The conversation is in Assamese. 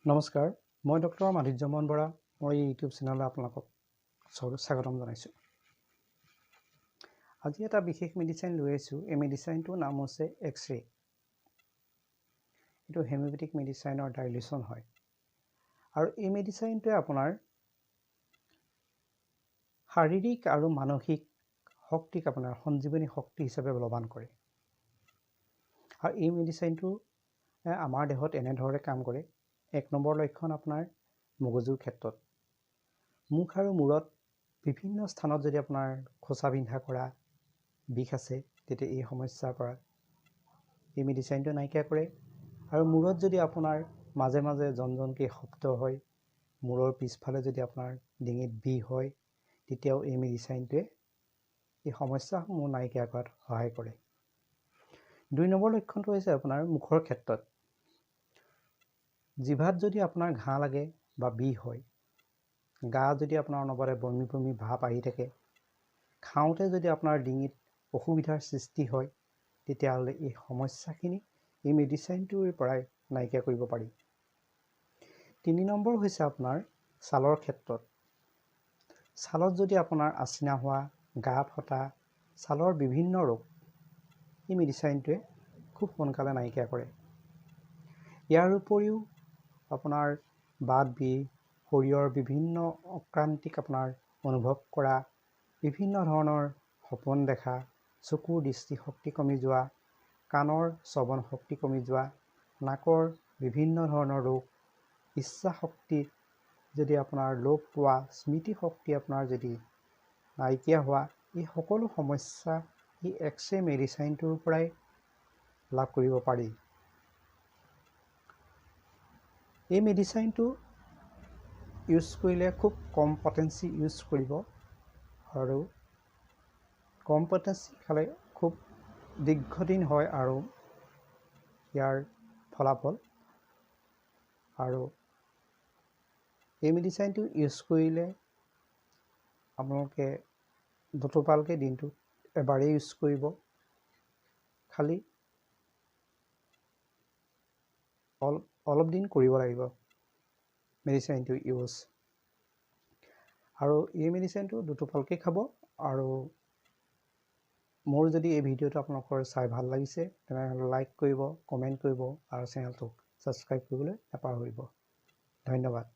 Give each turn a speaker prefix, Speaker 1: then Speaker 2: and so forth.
Speaker 1: নমস্কাৰ, মই ডক্টৰ মাধুৰ্যমন বৰা। মই ইউটিউব চেনেললৈ আপোনালোকক স্বাগতম জনাইছোঁ। আজি এটা বিশেষ মেডিচিন লৈ আহিছোঁ। এই মেডিচিনটোৰ নাম হৈছে এক্স-ৰে। এইটো হোমিওপেথিক মেডিচিনৰ ডাইলিউশ্যন হয়। আৰু এই মেডিচিনটোৱে আপোনাৰ শাৰীৰিক আৰু মানসিক শক্তিক আপোনাৰ সঞ্জীৱনী শক্তি হিচাপে প্ৰদান কৰে। আৰু এই মেডিচিনটো আমাৰ দেহত এনেধৰণে কাম কৰে। 1 নম্বৰ লক্ষণ আপোনাৰ মগজুৰ ক্ষেত্ৰত। মুখ আৰু মূৰত বিভিন্ন স্থানত যদি আপোনাৰ খোচা বিন্ধা কৰা বিষ আছে, তেতিয়া এই সমস্যাৰ পৰা এই মেডিচিনটো নাইকিয়া কৰে। আৰু মূৰত যদি আপোনাৰ মাজে মাজে জনজনকৈ শব্দ হয়, মূৰৰ পিছফালে যদি আপোনাৰ ডিঙিত বিষ হয়, তেতিয়াও এই মেডিচিনটোৱে এই সমস্যাসমূহ নাইকিয়া কৰাত সহায় কৰে। 2 নম্বৰ লক্ষণটো হৈছে আপোনাৰ মুখৰ ক্ষেত্ৰত। জিভাত যদি আপোনাৰ ঘাঁ লাগে বা বিষ হয়, গা যদি আপোনাৰ অনবৰতে বমি বমি ভাৱ আহি থাকে, খাওঁতে যদি আপোনাৰ ডিঙিত অসুবিধাৰ সৃষ্টি হয়, তেতিয়াহ'লে এই সমস্যাখিনি এই মেডিচিনটোৰ পৰাই নাইকিয়া কৰিব পাৰি। 3 নম্বৰ হৈছে আপোনাৰ ছালৰ ক্ষেত্ৰত। ছালত যদি আপোনাৰ আচিনা হোৱা, গা ফটা, ছালৰ বিভিন্ন ৰোগ এই মেডিচিনটোৱে খুব সোনকালে নাইকিয়া কৰে। ইয়াৰ উপৰিও আপোনাৰ বাত বিষ, শৰীৰৰ বিভিন্ন অক্ৰান্তিক আপোনাৰ অনুভৱ কৰা, বিভিন্ন ধৰণৰ সপোন দেখা, চকুৰ দৃষ্টিশক্তি কমি যোৱা, কাণৰ শ্ৰৱণ শক্তি কমি যোৱা, নাকৰ বিভিন্ন ধৰণৰ ৰোগ, ইচ্ছা শক্তি যদি আপোনাৰ লোপ পোৱা, স্মৃতিশক্তি আপোনাৰ যদি নাইকিয়া হোৱা, এই সকলো সমস্যা এই এক্স-ৰে মেডিচিনটোৰ পৰাই লাভ কৰিব পাৰি। এই মেডিচিনটো ইউজ কৰিলে খুব কম পটেঞ্চি ইউজ কৰিব, আৰু কম পটেঞ্চি খালে খুব দীৰ্ঘদিন হয় আৰু ইয়াৰ ফলাফল। আৰু এই মেডিচিনটো ইউজ কৰিলে আপোনালোকে দুটোপালকৈ দিনটোত এবাৰেই ইউজ কৰিব। খালি অলপ দিন কৰিব লাগিব মেডিচিনটো ইউজ। আৰু এই মেডিচিনটো দুটোপালকৈ খাব। আৰু মোৰ যদি এই ভিডিঅ'টো আপোনালোকৰ চাই ভাল লাগিছে, তেনেহ'লে লাইক কৰিব, কমেণ্ট কৰিব আৰু চেনেলটোক ছাবস্ক্ৰাইব কৰিবলৈ নাপাহৰিব। ধন্যবাদ।